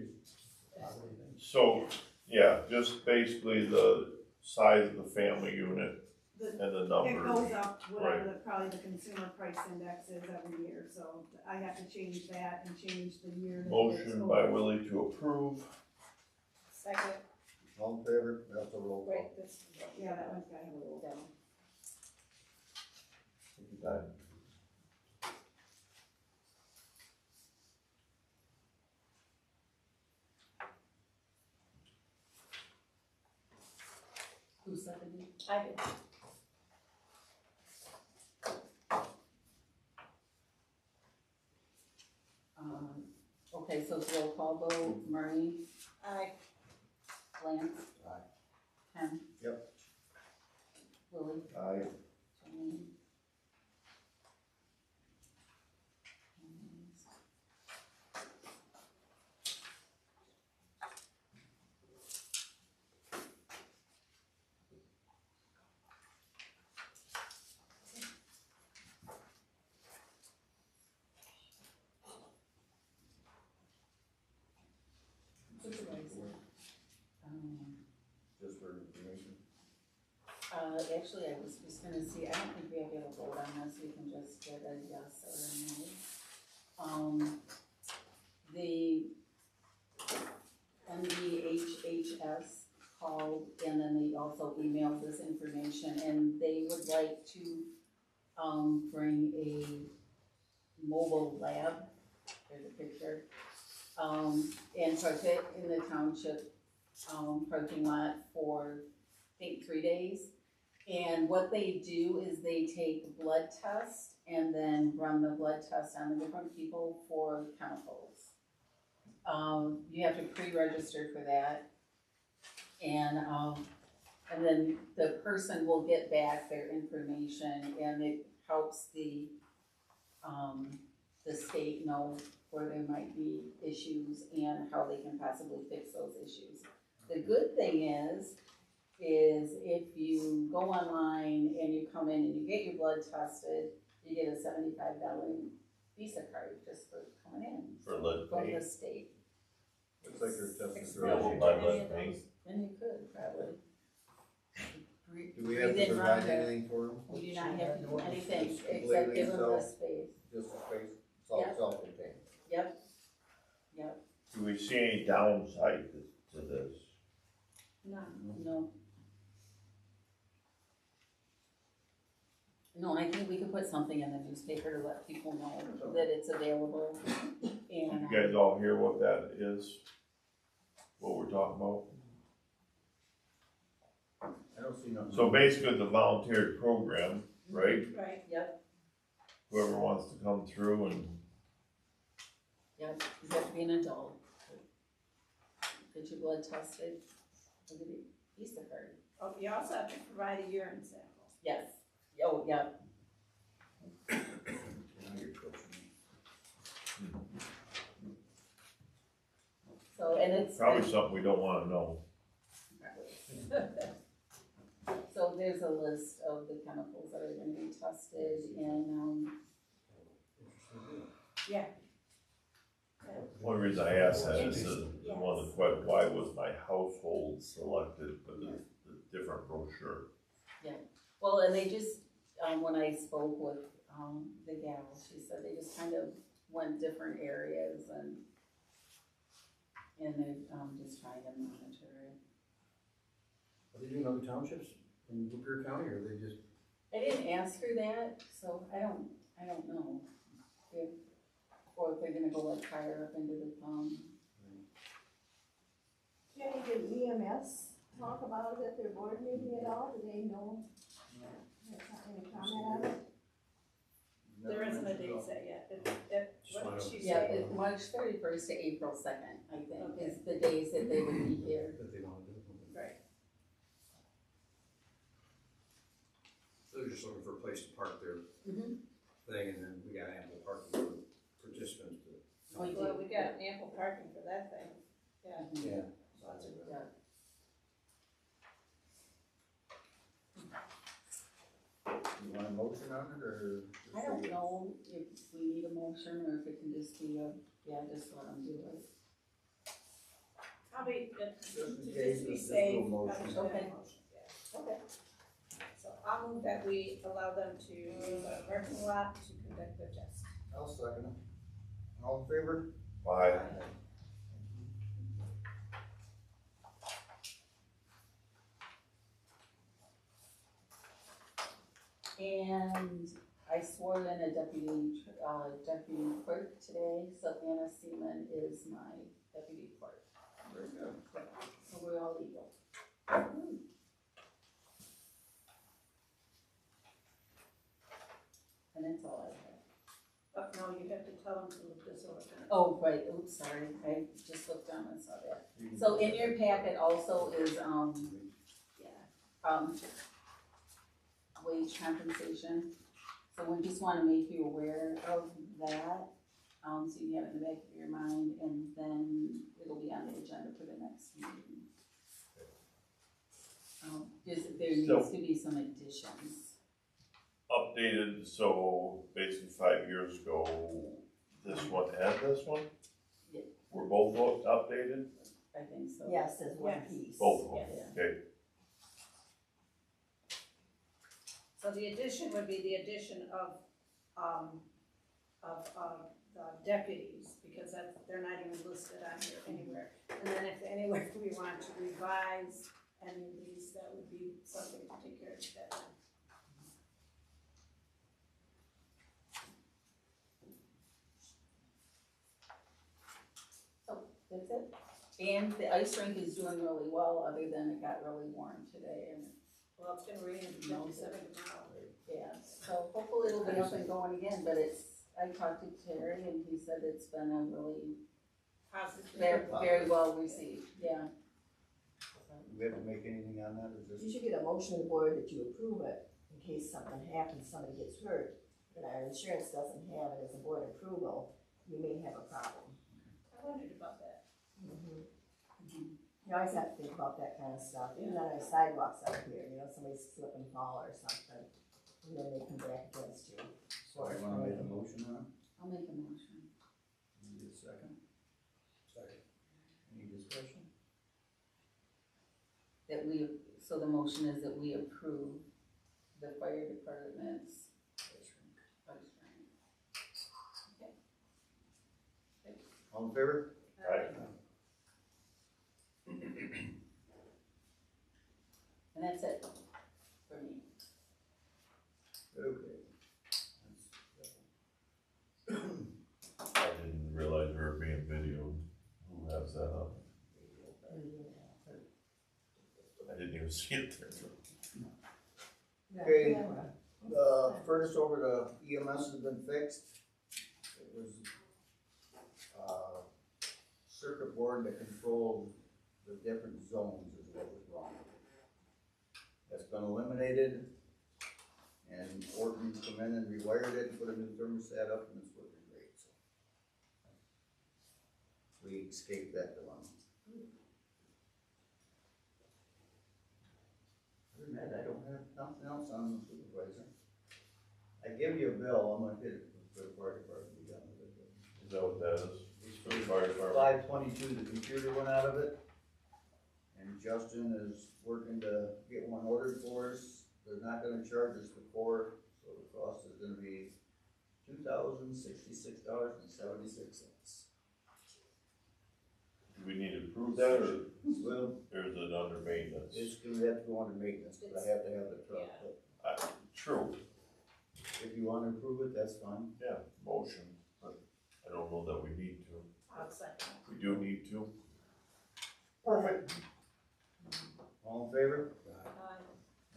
[SPEAKER 3] So, yeah, just basically the size of the family unit
[SPEAKER 7] The-
[SPEAKER 3] and the
[SPEAKER 7] It
[SPEAKER 3] numbers.
[SPEAKER 7] goes up whatever
[SPEAKER 3] Right.
[SPEAKER 7] probably the consumer price index is every year, so I have to change that and change the year. that it's
[SPEAKER 3] Motion by
[SPEAKER 7] over.
[SPEAKER 3] Willie to approve.
[SPEAKER 1] Second,
[SPEAKER 5] All in favor, that's a roll call.
[SPEAKER 1] wait, this.
[SPEAKER 7] Yeah, that one's gotta have a roll.
[SPEAKER 4] Down.
[SPEAKER 3] Done.
[SPEAKER 4] Who seconded?
[SPEAKER 1] I did.
[SPEAKER 4] Okay, so it's roll call vote, Murray,
[SPEAKER 1] Aye.
[SPEAKER 4] Lance.
[SPEAKER 5] Aye.
[SPEAKER 4] Ken.
[SPEAKER 5] Yep.
[SPEAKER 4] Willie.
[SPEAKER 3] Aye.
[SPEAKER 4] Jolene. Supervisor.
[SPEAKER 5] Just for information.
[SPEAKER 4] Actually, I was just gonna see, I don't think we have to have a vote on this, we can just get a yes or a no. The NDHHS called and then they also emailed this information and they would like to, bring a mobile lab, there's a picture, and park it in the township, parking lot for, I think, 3 days. And what they do is they take blood tests and then run the blood test on the different people for chemicals. You have to pre-register for that. And then the person will get back their information and it helps the state know where there might be issues and how they can possibly fix those issues. The good thing is if you go online and you come in and you get your blood tested, you get a $75 Visa card just for coming in
[SPEAKER 3] For lead
[SPEAKER 4] from the
[SPEAKER 3] paint.
[SPEAKER 4] state.
[SPEAKER 6] Looks like they're testing
[SPEAKER 3] Available
[SPEAKER 1] Exposure
[SPEAKER 3] by
[SPEAKER 1] to any
[SPEAKER 3] lead
[SPEAKER 1] of
[SPEAKER 3] paint.
[SPEAKER 1] those.
[SPEAKER 4] And you could probably.
[SPEAKER 5] Do we have to
[SPEAKER 4] Breathe in
[SPEAKER 5] provide
[SPEAKER 4] longer.
[SPEAKER 5] anything for them?
[SPEAKER 4] We do not have to do anything
[SPEAKER 5] Just
[SPEAKER 4] except
[SPEAKER 5] completely
[SPEAKER 4] give them the
[SPEAKER 5] self-
[SPEAKER 4] space.
[SPEAKER 5] Just a space, it's all
[SPEAKER 4] Yep.
[SPEAKER 5] self-contained.
[SPEAKER 4] Yep.
[SPEAKER 3] Do we see any downside to this?
[SPEAKER 1] No.
[SPEAKER 4] No. No, and I think we could put something in the newspaper to let people know that it's available. And,
[SPEAKER 3] You guys all hear what that is? What we're talking about?
[SPEAKER 5] I don't see nothing.
[SPEAKER 3] So basically the volunteer program, right?
[SPEAKER 1] Right.
[SPEAKER 4] Yep,
[SPEAKER 3] Whoever wants to come through and,
[SPEAKER 4] yep, you have to be an adult. Get your blood tested, and get a Visa card.
[SPEAKER 1] Oh, you also have to provide a urine sample.
[SPEAKER 4] Yes, oh, yep,
[SPEAKER 5] Now you're coaching me.
[SPEAKER 4] so, and it's.
[SPEAKER 3] probably something we don't wanna know.
[SPEAKER 4] So there's a list of the chemicals that are gonna be tested and,
[SPEAKER 1] Yeah.
[SPEAKER 3] Only reason I ask that is one of the questions, why was my household selected for the different brochure?
[SPEAKER 4] well, and they just, when I spoke with, the gal, she said they just kind of went different areas and they're, just trying to monitor it.
[SPEAKER 5] Are they doing other townships in Lapeer County, or are they just?
[SPEAKER 4] I didn't ask her that, so I don't know if, or if they're gonna go like higher up into the,
[SPEAKER 2] Jenny, did EMS talk about it at their board meeting at all? Do they know? Any comment on it?
[SPEAKER 1] There isn't a date set yet. What did she
[SPEAKER 4] yeah,
[SPEAKER 1] say?
[SPEAKER 4] it's March 31st to April 2nd, I think,
[SPEAKER 1] Okay.
[SPEAKER 4] is the days that they would be here.
[SPEAKER 5] That they don't do.
[SPEAKER 1] Right.
[SPEAKER 8] They're just looking for a place to park their
[SPEAKER 4] Mm-hmm.
[SPEAKER 8] thing, and then we got ample parking for participants to.
[SPEAKER 4] We
[SPEAKER 1] Well,
[SPEAKER 4] do.
[SPEAKER 1] we got ample parking for that thing. Yeah.
[SPEAKER 5] Yeah.
[SPEAKER 1] Lots of room.
[SPEAKER 4] Yeah.
[SPEAKER 5] You want a motion on it, or?
[SPEAKER 4] I don't know if we need a motion or if it can just be a, just let them do it.
[SPEAKER 1] Probably,
[SPEAKER 5] Just
[SPEAKER 1] to
[SPEAKER 5] in
[SPEAKER 1] just
[SPEAKER 5] case,
[SPEAKER 1] be
[SPEAKER 5] let's just
[SPEAKER 1] safe.
[SPEAKER 5] do a motion.
[SPEAKER 1] probably should have a
[SPEAKER 4] Okay.
[SPEAKER 1] motion, yeah.
[SPEAKER 4] Okay.
[SPEAKER 1] So I'll move that we allow them to use our parking lot to conduct their test.
[SPEAKER 5] I'll second it. All in favor?
[SPEAKER 3] Why?
[SPEAKER 4] And I swore in a deputy clerk today, so Anna Seaman is my deputy clerk.
[SPEAKER 5] Very good.
[SPEAKER 4] So we're all legal. And that's all I have.
[SPEAKER 1] But no, you have to tell them to look this over.
[SPEAKER 4] Oh, right, oops, sorry, I just looked down and saw that. So in your packet also is,
[SPEAKER 1] Yeah.
[SPEAKER 4] wage compensation. So we just wanna make you aware of that, so you have it in the back of your mind, and then it'll be on the agenda for the next meeting. There needs to be some additions.
[SPEAKER 3] Updated, so basically 5 years ago, this one and this one?
[SPEAKER 4] Yeah.
[SPEAKER 3] Were both updated?
[SPEAKER 4] I think so.
[SPEAKER 2] Yes, as one
[SPEAKER 1] Yes.
[SPEAKER 2] piece.
[SPEAKER 3] Both of them,
[SPEAKER 4] Yeah.
[SPEAKER 3] okay.
[SPEAKER 1] So the addition would be the addition of the deputies, because they're not even listed on here anywhere. And then if anywhere we want to revise any of these, that would be something to take care of that.
[SPEAKER 4] That's it. And the ice rink is doing really well, other than it got really warm today, and
[SPEAKER 1] Well, it's gonna rain in 57 tomorrow.
[SPEAKER 4] yeah, so hopefully it'll be up and going again, but I talked to Terry and he said it's been a really
[SPEAKER 1] Positive.
[SPEAKER 4] very well received, yeah.
[SPEAKER 5] Do we have to make anything on that, or
[SPEAKER 2] You
[SPEAKER 5] just?
[SPEAKER 2] should get a motion on the board that you approve it in case something happens, somebody gets hurt, and our insurance doesn't have it as a board approval, you may have a problem.
[SPEAKER 1] I wondered about that.
[SPEAKER 2] You always have to think about that kind of stuff, even on our sidewalks out here, somebody slip and fall or something, and then they come back against you.
[SPEAKER 5] So I wanna make a motion on it?
[SPEAKER 4] I'll make a motion.
[SPEAKER 5] Need a second?
[SPEAKER 8] Second.
[SPEAKER 5] Any discussion?
[SPEAKER 4] That we, so the motion is that we approve the fire department's ice rink.
[SPEAKER 5] All in favor?
[SPEAKER 3] Right.
[SPEAKER 4] And that's it for me.
[SPEAKER 5] Okay.
[SPEAKER 3] I didn't realize we were being videoed. Who has that up? I didn't even see it there.
[SPEAKER 5] Okay. The furnace over the EMS has been fixed. It was, circuit board that controlled the different zones is what was wrong. That's been eliminated, and Orton come in and rewired it, and put a new thermostat up, and it's working great, so. We escaped that dilemma. Other than that, I don't have nothing else on the supervisor. I give you a bill, I'm gonna hit it for the fire department, be done with it.
[SPEAKER 3] Is that what that is? For the fire department?
[SPEAKER 5] 5/22, the computer went out of it. And Justin is working to get one ordered for us. They're not gonna charge us the core, so the cost is gonna be $2,066.76.
[SPEAKER 3] Do we need to prove that, or
[SPEAKER 5] Well,
[SPEAKER 3] is it under maintenance?
[SPEAKER 5] it's gonna have to go under maintenance, but I have to have the truck.
[SPEAKER 1] Yeah.
[SPEAKER 5] But
[SPEAKER 3] True,
[SPEAKER 5] if you wanna approve it, that's fine.
[SPEAKER 3] yeah, motion, but I don't know that we need to.
[SPEAKER 1] I'll second.
[SPEAKER 3] We do need to.
[SPEAKER 5] Perfect. All in favor?
[SPEAKER 1] Aye.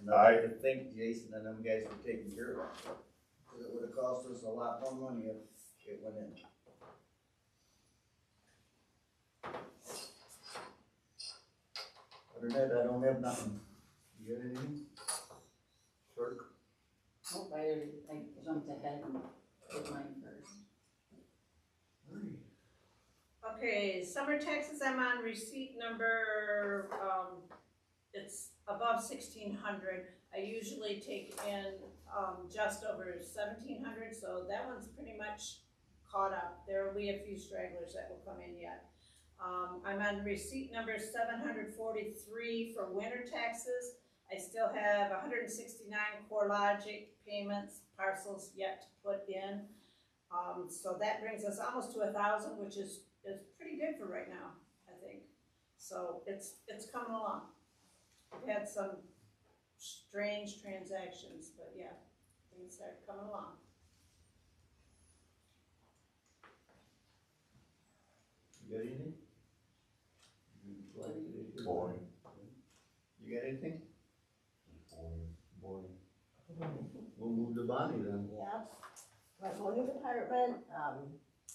[SPEAKER 5] And I'd like to thank Jason and them guys for taking care of it. Cause it would've cost us a lot more money if it went in. Other than that, I don't have nothing. You got anything? Clerk?
[SPEAKER 4] Oh, I jumped ahead and did mine first.
[SPEAKER 1] Okay, summer taxes, I'm on receipt number, it's above 1,600. I usually take in, just over 1,700, so that one's pretty much caught up. There will be a few stragglers that will come in yet. I'm on receipt number 743 for winter taxes. I still have 169 CoreLogic payments, parcels yet to put in. So that brings us almost to 1,000, which is pretty good for right now, I think. So it's coming along. We've had some strange transactions, but yeah, things are coming along.
[SPEAKER 5] You got anything?
[SPEAKER 3] Boring.
[SPEAKER 5] You got anything?
[SPEAKER 3] Boring.
[SPEAKER 5] We'll move to Bonnie then.
[SPEAKER 2] Yeah, my voting department,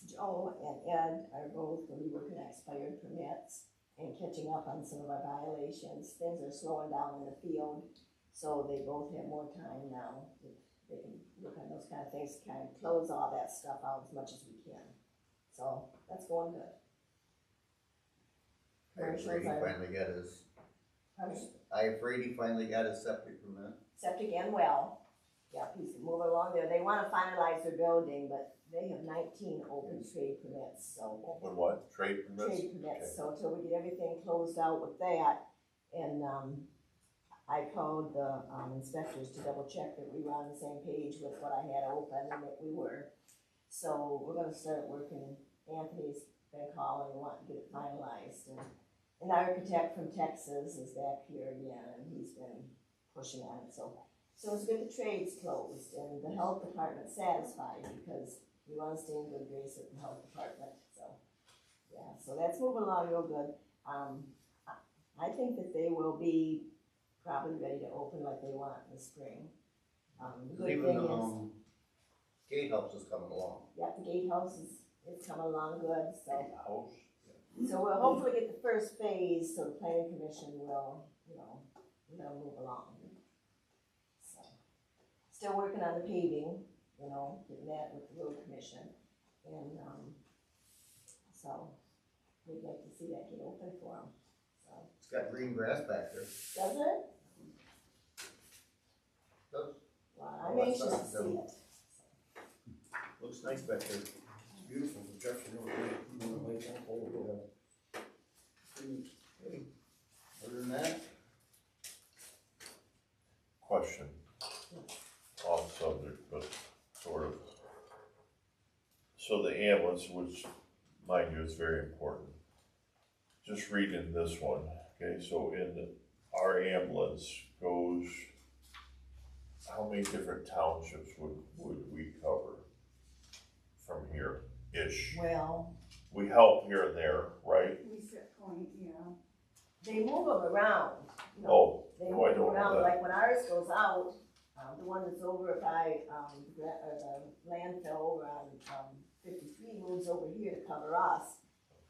[SPEAKER 2] Joe and Ed are both gonna be working on expired permits and catching up on some of our violations. Things are slowing down in the field, so they both have more time now. They can look at those kind of things, kind of close all that stuff out as much as we can. So that's going good.
[SPEAKER 5] I'm afraid he finally got his, I'm afraid he finally got his septic permit.
[SPEAKER 2] Septic and well, yeah, he's moving along there. They wanna finalize their building, but they have 19 open trade permits, so.
[SPEAKER 3] Open what? Trade permits?
[SPEAKER 2] Trade permits, so until we get everything closed out with that, and, I called the, inspectors to double check that we were on the same page with what I had open and that we were. So we're gonna start working, Anthony's been calling, wanting to get it finalized, and an architect from Texas is back here again, and he's been pushing on it, so. So it's good the trade's closed, and the health department's satisfied, because we wanna stay in good grace with the health department, so. Yeah, so that's moving along real good. I think that they will be probably ready to open like they want in the spring. The good
[SPEAKER 5] Even
[SPEAKER 2] thing
[SPEAKER 5] the,
[SPEAKER 2] is,
[SPEAKER 5] gatehouse is coming along.
[SPEAKER 2] yeah, the gatehouse is coming along good, so.
[SPEAKER 3] House?
[SPEAKER 2] So we'll hopefully get the first phase, so the planning commission will, we'll move along. So, still working on the paving, getting that with the road commission, and, so, we'd like to see that get open for them, so.
[SPEAKER 5] It's got green grass back there.
[SPEAKER 2] Does it?
[SPEAKER 5] Does.
[SPEAKER 2] Well, I'm
[SPEAKER 5] Well,
[SPEAKER 2] anxious
[SPEAKER 5] that's
[SPEAKER 2] to
[SPEAKER 5] not
[SPEAKER 2] see
[SPEAKER 5] done.
[SPEAKER 2] it.
[SPEAKER 5] looks nice back there.
[SPEAKER 8] It's beautiful for Jefferson,
[SPEAKER 5] Other than that,
[SPEAKER 3] Question, off subject, but sort of. So the ambulance, which mind you is very important. Just reading this one, okay, so our ambulance goes, how many different townships would we cover from here-ish?
[SPEAKER 2] Well,
[SPEAKER 3] We help here and there, right?
[SPEAKER 7] We set point, yeah.
[SPEAKER 2] they move them around, you know.
[SPEAKER 3] Oh,
[SPEAKER 2] They
[SPEAKER 3] oh, I
[SPEAKER 2] move them
[SPEAKER 3] don't know
[SPEAKER 2] around,
[SPEAKER 3] that.
[SPEAKER 2] like when ours goes out, the one that's over by, the landfill over on, 53 moves over here to cover us.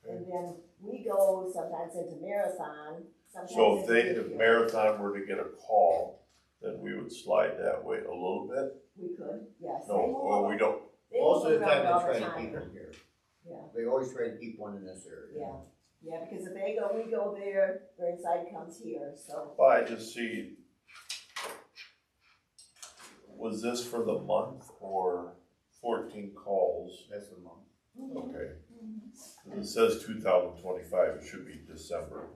[SPEAKER 2] And then we go sometimes into Marathon, sometimes
[SPEAKER 3] So
[SPEAKER 2] into
[SPEAKER 3] if
[SPEAKER 2] Deerfield.
[SPEAKER 3] Marathon were to get a call, then we would slide that way a little bit?
[SPEAKER 2] We could, yes.
[SPEAKER 3] No, or we don't,
[SPEAKER 2] They
[SPEAKER 5] most of
[SPEAKER 2] move
[SPEAKER 5] the
[SPEAKER 2] around
[SPEAKER 5] time
[SPEAKER 2] all
[SPEAKER 5] they
[SPEAKER 2] the
[SPEAKER 5] try to
[SPEAKER 2] time.
[SPEAKER 5] keep them here.
[SPEAKER 2] Yeah.
[SPEAKER 5] They always try to keep one in this area.
[SPEAKER 2] Yeah, because if they go, we go there, Burnside comes here, so.
[SPEAKER 3] well, I just see, was this for the month or 14 calls?
[SPEAKER 5] That's the month.
[SPEAKER 3] Okay. It says 2025, it should be December.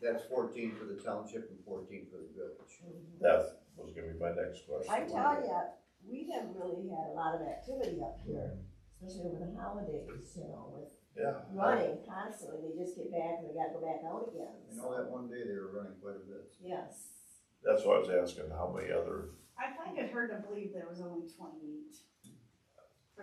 [SPEAKER 5] That's 14 for the township and 14 for the village.
[SPEAKER 3] That was gonna be my next question.
[SPEAKER 2] I tell ya, we have really had a lot of activity up here, especially over the holidays, you know, with
[SPEAKER 3] Yeah.
[SPEAKER 2] running constantly. They just get back and they gotta go back out again.
[SPEAKER 5] I know that one day they were running quite a bit.
[SPEAKER 2] Yes.
[SPEAKER 3] That's why I was asking how many other,
[SPEAKER 7] I find it hard to believe there was only 28.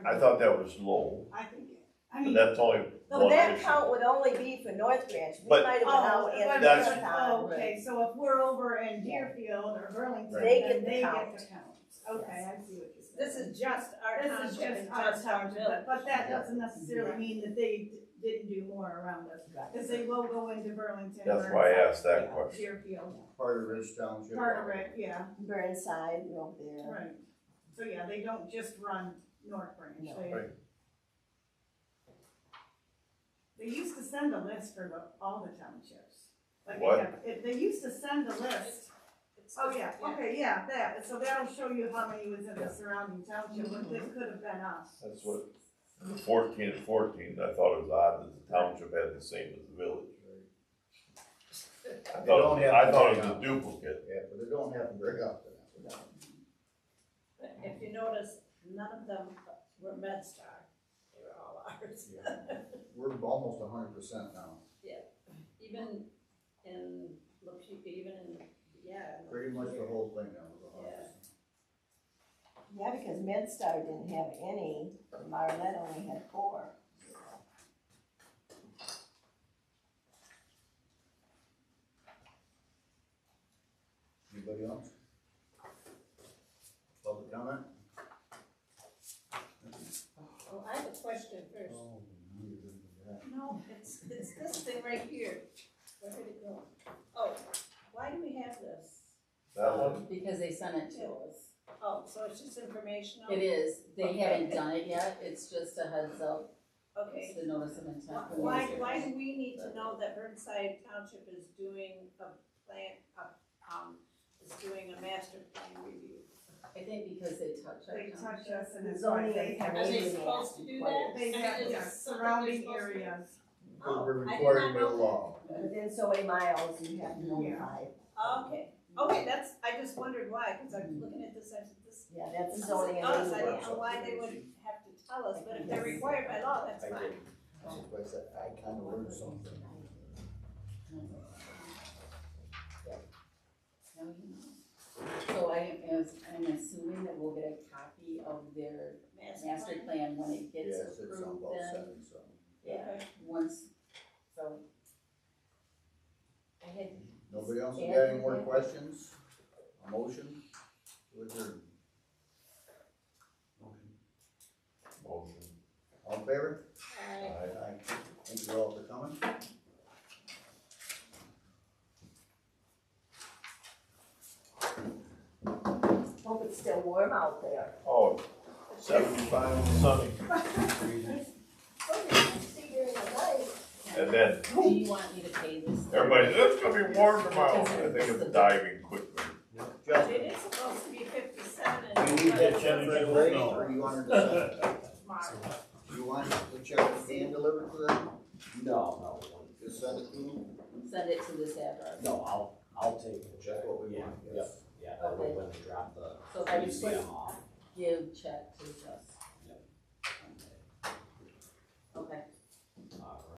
[SPEAKER 3] I thought that was low,
[SPEAKER 7] I think, I
[SPEAKER 3] but
[SPEAKER 7] mean.
[SPEAKER 3] that's only
[SPEAKER 2] No,
[SPEAKER 3] one
[SPEAKER 2] that
[SPEAKER 3] issue.
[SPEAKER 2] count would only be for North Branch. We
[SPEAKER 3] But-
[SPEAKER 2] might have been out in
[SPEAKER 7] but-
[SPEAKER 3] That's-
[SPEAKER 2] Marathon.
[SPEAKER 7] Okay, so if we're over in Deerfield or Burlington,
[SPEAKER 2] They
[SPEAKER 7] then
[SPEAKER 2] get the
[SPEAKER 7] they get
[SPEAKER 2] count.
[SPEAKER 7] the count. Okay, I see what you're saying.
[SPEAKER 1] This is just our
[SPEAKER 7] This is
[SPEAKER 1] township and
[SPEAKER 7] just our
[SPEAKER 1] just our
[SPEAKER 7] township,
[SPEAKER 1] village.
[SPEAKER 7] but that doesn't necessarily mean that they didn't do more around us. Cause they will go into Burlington.
[SPEAKER 3] That's why I asked that
[SPEAKER 7] yeah,
[SPEAKER 3] question.
[SPEAKER 7] Deerfield,
[SPEAKER 5] Part of Ridge Township.
[SPEAKER 7] part of it, yeah,
[SPEAKER 2] Burnside, over there.
[SPEAKER 7] right. So yeah, they don't just run North Branch,
[SPEAKER 2] No.
[SPEAKER 7] they.
[SPEAKER 3] Right.
[SPEAKER 7] They used to send a list for all the townships. Like they
[SPEAKER 3] What?
[SPEAKER 7] they used to send a list.
[SPEAKER 1] It's
[SPEAKER 7] Oh,
[SPEAKER 1] just-
[SPEAKER 7] yeah, okay, yeah, that, so that'll show you how many was in the surrounding township, but this could have been us.
[SPEAKER 3] That's what, 14 and 14, I thought it was odd that the township had the same as the village. I
[SPEAKER 5] don't have
[SPEAKER 3] thought
[SPEAKER 5] to
[SPEAKER 3] it was
[SPEAKER 5] bring
[SPEAKER 3] a duplicate.
[SPEAKER 5] Yeah, but it don't happen very often.
[SPEAKER 1] But if you notice, none of them were MedStar, they were all ours.
[SPEAKER 5] We're almost 100% now.
[SPEAKER 1] Even in, even in, yeah.
[SPEAKER 5] Pretty much the whole thing now is 100%.
[SPEAKER 2] Yeah, because MedStar didn't have any, Marlette only had 4.
[SPEAKER 5] Anybody else? Public comment?
[SPEAKER 1] Well, I have a question first. No, it's this thing right here. Where did it go? Oh, why do we have this?
[SPEAKER 3] That one,
[SPEAKER 4] Because they sent it to us.
[SPEAKER 1] Oh, so it's just informational?
[SPEAKER 4] It is, they
[SPEAKER 1] Okay.
[SPEAKER 4] haven't done it yet, it's just a heads up,
[SPEAKER 1] Okay.
[SPEAKER 4] it's the notice of intent. from
[SPEAKER 1] Why
[SPEAKER 4] yesterday.
[SPEAKER 1] do we need to know that Burnside Township is doing a plan, is doing a master plan review?
[SPEAKER 4] I think because they touch our
[SPEAKER 7] They touch
[SPEAKER 4] township.
[SPEAKER 7] us and it's
[SPEAKER 2] Zoning
[SPEAKER 7] like they have.
[SPEAKER 1] Are they
[SPEAKER 2] Canadian
[SPEAKER 1] supposed to do
[SPEAKER 2] Act
[SPEAKER 1] that?
[SPEAKER 7] They
[SPEAKER 1] I mean,
[SPEAKER 7] have,
[SPEAKER 1] is
[SPEAKER 7] yeah,
[SPEAKER 1] it something
[SPEAKER 7] surrounding
[SPEAKER 1] they're supposed to do?
[SPEAKER 7] areas.
[SPEAKER 5] Because
[SPEAKER 1] Oh,
[SPEAKER 5] we're
[SPEAKER 1] I did
[SPEAKER 5] required
[SPEAKER 1] not
[SPEAKER 5] by
[SPEAKER 1] know
[SPEAKER 5] law.
[SPEAKER 2] Within so many miles, you have to
[SPEAKER 7] Yeah.
[SPEAKER 2] notify.
[SPEAKER 1] Okay, okay, that's, I just wondered why, cause I'm looking at this, I said, this,
[SPEAKER 2] Yeah, that's
[SPEAKER 1] this
[SPEAKER 2] zoning
[SPEAKER 1] is
[SPEAKER 2] and
[SPEAKER 1] us, I
[SPEAKER 2] enabling.
[SPEAKER 1] didn't know why they would have to tell us, but if they're required by law, that's fine.
[SPEAKER 5] That's why I said, I kind of learned something.
[SPEAKER 4] Now you know. So I'm assuming that we'll get a copy of their master plan when it gets
[SPEAKER 5] Yes, it's on
[SPEAKER 4] approved
[SPEAKER 5] both
[SPEAKER 4] then.
[SPEAKER 5] sides, so.
[SPEAKER 4] Yeah,
[SPEAKER 1] Okay.
[SPEAKER 4] once, so. I had.
[SPEAKER 5] Nobody else has got any more questions? A motion? To adjourn.
[SPEAKER 3] motion.
[SPEAKER 5] All in favor?
[SPEAKER 1] Alright.
[SPEAKER 5] Aye. Thank you all for coming.
[SPEAKER 2] Hope it's still warm out there.
[SPEAKER 3] Oh, 75 sunny,
[SPEAKER 2] See during the night.
[SPEAKER 3] and then
[SPEAKER 4] Do you want me to pay this?
[SPEAKER 3] everybody, it's gonna be warm tomorrow, I think it's diving quickly.
[SPEAKER 5] Justin,
[SPEAKER 1] It is supposed to be 57
[SPEAKER 5] do
[SPEAKER 1] and.
[SPEAKER 5] you need that check right away, or you want her to send it?
[SPEAKER 1] Mine.
[SPEAKER 7] tomorrow.
[SPEAKER 5] Do you want the check hand delivered to them?
[SPEAKER 6] No,
[SPEAKER 5] Just send it to them?
[SPEAKER 4] Send it to this address.
[SPEAKER 6] no, I'll take the check.
[SPEAKER 5] That's what we
[SPEAKER 6] Yeah,
[SPEAKER 5] want,
[SPEAKER 6] yep,
[SPEAKER 5] yes.
[SPEAKER 6] yeah, that way
[SPEAKER 4] Okay.
[SPEAKER 6] when they drop the
[SPEAKER 4] So if I just
[SPEAKER 6] PCM off.
[SPEAKER 4] give check to Justin.